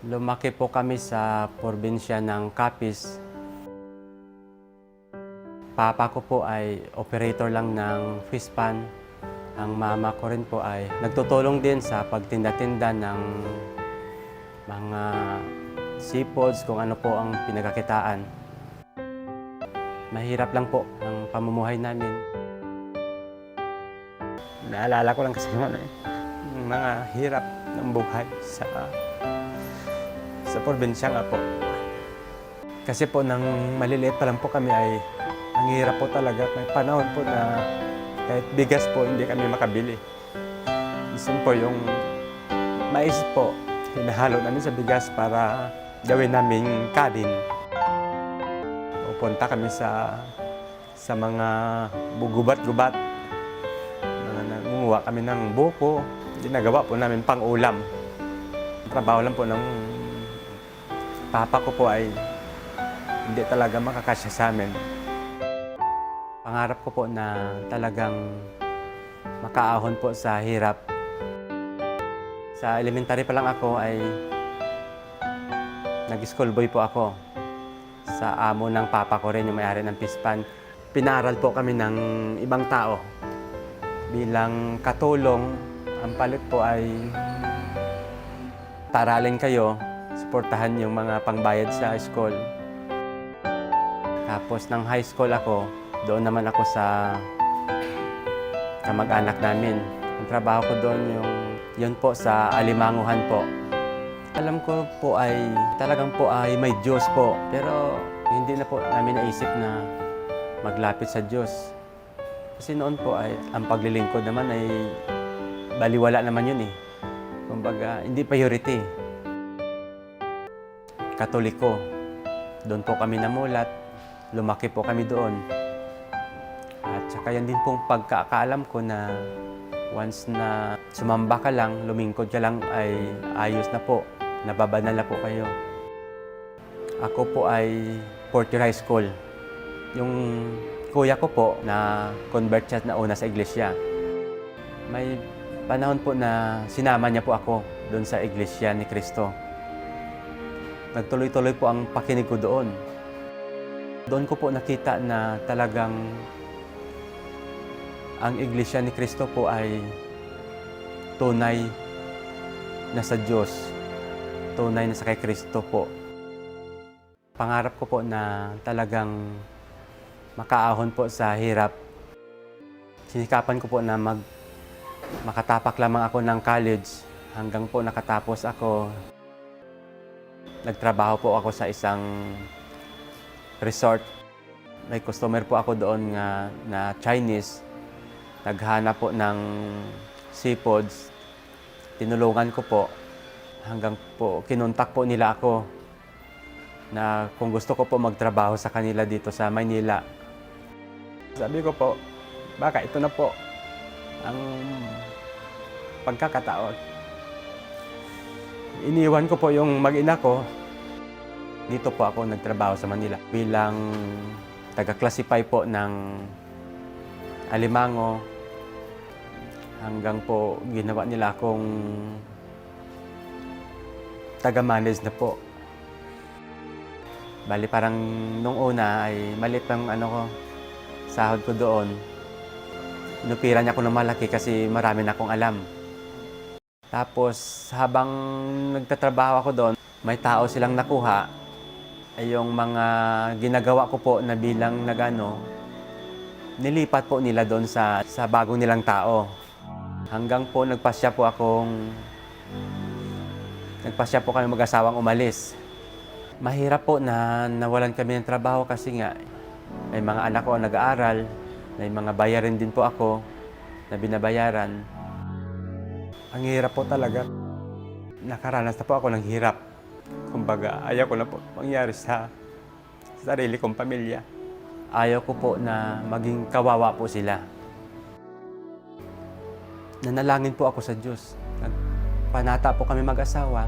Lumaki po kami sa probinsya ng Capiz. Papa ko po ay operator lang ng fish pan. Ang mama ko rin po ay nagtutulong din sa pagtinda-tinda ng mga seafoods, kung ano po ang pinagkakitaan. Mahirap lang po ang pamumuhay namin. Naalala ko lang kasi yung mga hirap ng buhay sa probinsya nga po. Kasi po nang maliliit pa lang po kami ay ang hirap po talaga. May panahon po na kahit bigas po hindi kami makabili. Minsan po yung mais po, hinahalo namin sa bigas para gawin namin kanin. Pupunta kami sa mga gubat-gubat. Nangunguha kami ng buko. Ginagawa po namin pang-ulam. Trabaho lang po ng papa ko po ay hindi talaga makakasya sa amin. Pangarap ko po na talagang makaahon po sa hirap. Sa elementary pa lang ako ay nag-school boy po ako. Sa amo ng papa ko rin, yung may-ari ng fish pan. Pinaral po kami ng ibang tao. Bilang katulong, ang palit po ay paralin kayo, suportahan yung mga pangbayad sa school. Tapos ng high school ako, doon naman ako sa kamag-anak namin. Ang trabaho ko doon yun po sa alimanguhan po. Alam ko po ay talagang po ay may Diyos po. Pero hindi na po namin naisip na maglapit sa Diyos. Kasi noon po ay ang paglilingkod naman ay baliwala naman yun eh. Kumbaga, hindi priority. Katoliko. Doon po kami namulat. Lumaki po kami doon. At saka yan din pong pagkakaalam ko na once na sumamba ka lang, lumingkod ka lang ay ayos na po. Nababanal na po kayo. Ako po ay fourth year high school. Yung kuya ko po na convert siya na una sa iglesia. May panahon po na sinama niya po ako doon sa iglesia ni Cristo. Nagtuloy-tuloy po ang pakinig ko doon. Doon ko po nakita na talagang ang iglesia ni Cristo po ay tunay na sa Diyos. Tunay na sa kay Cristo po. Pangarap ko po na talagang makaahon po sa hirap. Sinikapan ko po na makatapak lamang ako ng college hanggang po nakatapos ako. Nagtrabaho po ako sa isang resort. May customer po ako doon na Chinese. Naghanap po ng seafoods. Tinulungan ko po hanggang po kinontak po nila ako na kung gusto ko po magtrabaho sa kanila dito sa Maynila. Sabi ko po, baka ito na po ang pagkakataon. Iniwan ko po yung mag-ina ko. Dito po ako nagtrabaho sa Manila bilang taga-classify po ng alimango. Hanggang po ginawa nila akong taga-manage na po. Bali parang nung una ay maliit ang sahod ko doon. Inupiran niya ako ng malaki kasi marami na akong alam. Tapos habang nagtatrabaho ako doon, may tao silang nakuha. Ay yung mga ginagawa ko po na bilang nilipat po nila doon sa bagong nilang tao. Hanggang po nagpasya po kami mag-asawang umalis. Mahirap po na nawalan kami ng trabaho kasi nga may mga anak ko nag-aaral, may mga bayarin din po ako na binabayaran. Ang hirap po talaga. Nakaranas na po ako ng hirap. Kumbaga, ayaw ko na po mangyari sa sarili kong pamilya. Ayaw ko po na maging kawawa po sila. Nanalangin po ako sa Diyos. Nagpanata po kami mag-asawa.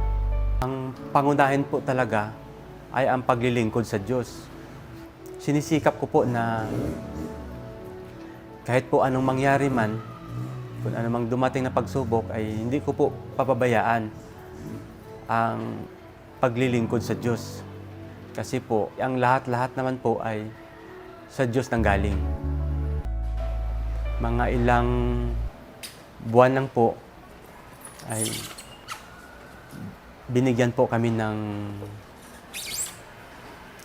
Ang pangunahin po talaga ay ang paglilingkod sa Diyos. Sinisikap ko po na kahit po anong mangyari man, kung anumang dumating na pagsubok ay hindi ko po papabayaan ang paglilingkod sa Diyos. Kasi po, ang lahat-lahat naman po ay sa Diyos nanggaling. Mga ilang buwan lang po ay binigyan po kami ng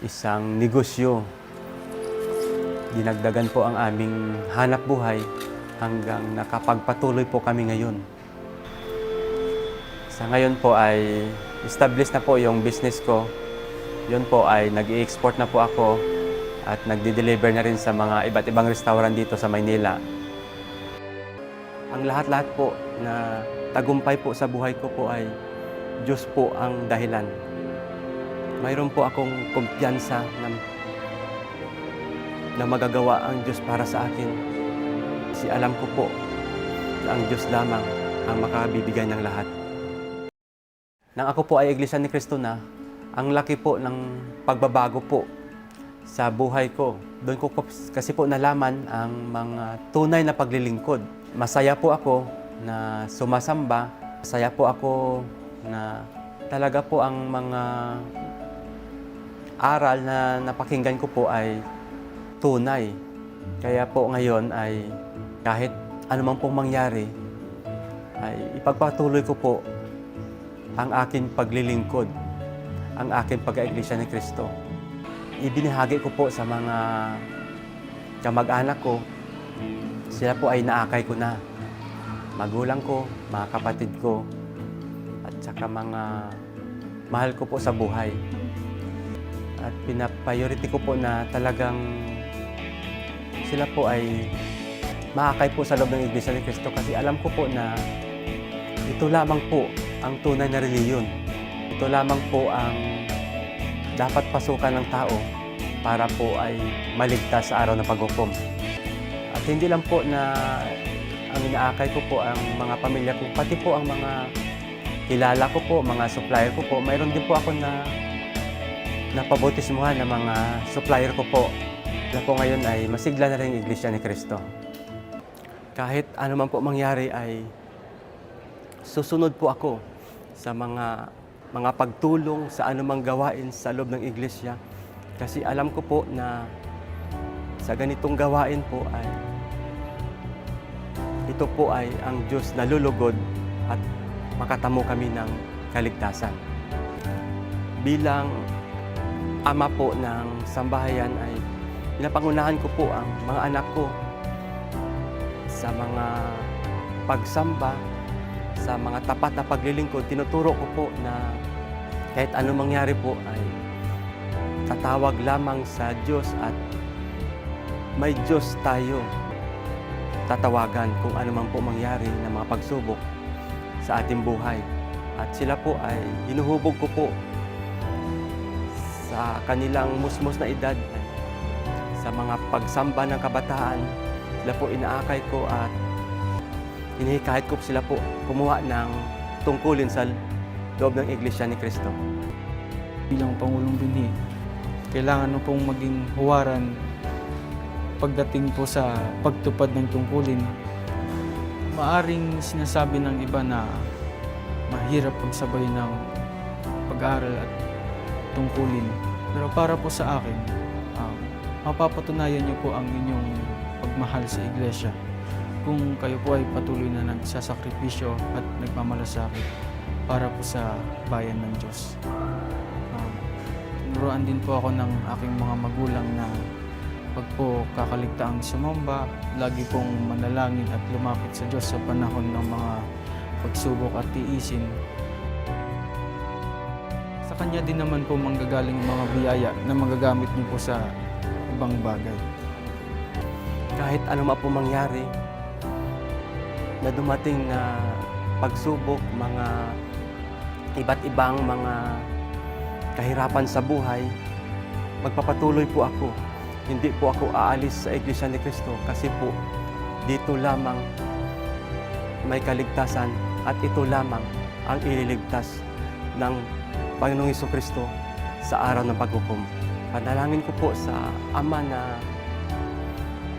isang negosyo. Dinagdagan po ang aming hanap buhay hanggang nakapagpatuloy po kami ngayon. Sa ngayon po ay established na po yung business ko. Yun po ay nag-i-export na po ako at nagde-deliver na rin sa mga iba't ibang restaurant dito sa Maynila. Ang lahat-lahat po na tagumpay po sa buhay ko po ay Diyos po ang dahilan. Mayroon po akong kumpiyansa na magagawa ang Diyos para sa akin. Kasi alam ko po na ang Diyos lamang ang makabibigay ng lahat. Nang ako po ay Iglesia ni Cristo na, ang laki po ng pagbabago po sa buhay ko. Doon ko kasi po nalaman ang mga tunay na paglilingkod. Masaya po ako na sumasamba. Masaya po ako na talaga po ang mga aral na napakinggan ko po ay tunay. Kaya po ngayon ay kahit anumang pong mangyari, ay ipagpatuloy ko po ang aking paglilingkod, ang aking pag-Iglesia ni Cristo. Ibinahagi ko po sa mga kamag-anak ko. Sila po ay naakay ko na. Magulang ko, mga kapatid ko, at saka mga mahal ko po sa buhay. At pinapriority ko po na talagang sila po ay maakay po sa loob ng Iglesia ni Cristo kasi alam ko po na ito lamang po ang tunay na reliyon. Ito lamang po ang dapat pasukan ng tao para po ay maligtas sa araw ng paghukom. At hindi lang po na ang inaakay ko po ang mga pamilya ko, pati po ang mga kilala ko po, mga supplier ko po. Mayroon din po ako na napabautismuhan ng mga supplier ko po. Na po ngayon ay masigla na rin ang Iglesia ni Cristo. Kahit ano man po mangyari ay susunod po ako sa mga pagtulong sa anumang gawain sa loob ng iglesia. Kasi alam ko po na sa ganitong gawain po ay ito po ay ang Diyos na lulugod at makatamo kami ng kaligtasan. Bilang ama po ng sambahayan ay pinapangunahan ko po ang mga anak ko sa mga pagsamba, sa mga tapat na paglilingkod. Tinuturo ko po na kahit anong mangyari po ay tatawag lamang sa Diyos at may Diyos tayo tatawagan kung ano man po mangyari na mga pagsubok sa ating buhay. At sila po ay hinuhubog ko po sa kanilang musmos na edad, sa mga pagsamba ng kabataan. Sila po inaakay ko at hinihikayat ko sila po kumuha ng tungkulin sa loob ng Iglesia ni Cristo. Bilang Pangulong Binhi, kailangan mo pong maging huwaran pagdating po sa pagtupad ng tungkulin. Maaring sinasabi ng iba na mahirap pagsabay ng pag-aaral at tungkulin. Pero para po sa akin, mapapatunayan niyo po ang inyong pagmahal sa iglesia kung kayo po ay patuloy na nagsasakripisyo at nagmamalasakit para po sa bayan ng Diyos. Tinuruan din po ako ng aking mga magulang na pag po kakaligtaang sumamba, lagi pong manalangin at lumapit sa Diyos sa panahon ng mga pagsubok at tiisin. Sa Kanya din naman po manggagaling ang mga biyaya na magagamit niyo po sa ibang bagay. Kahit ano man po mangyari, na dumating na pagsubok, mga iba't ibang mga kahirapan sa buhay, magpapatuloy po ako. Hindi po ako aalis sa Iglesia ni Cristo kasi po dito lamang may kaligtasan at ito lamang ang ililigtas ng Panginoong Jesucristo sa araw ng paghukom. Panalangin ko po sa Ama na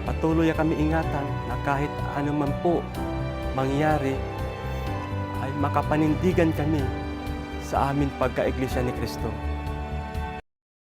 patuloy kami ingatan na kahit anuman po mangyari ay makapanindigan kami sa amin pagka-Iglesia ni Kristo.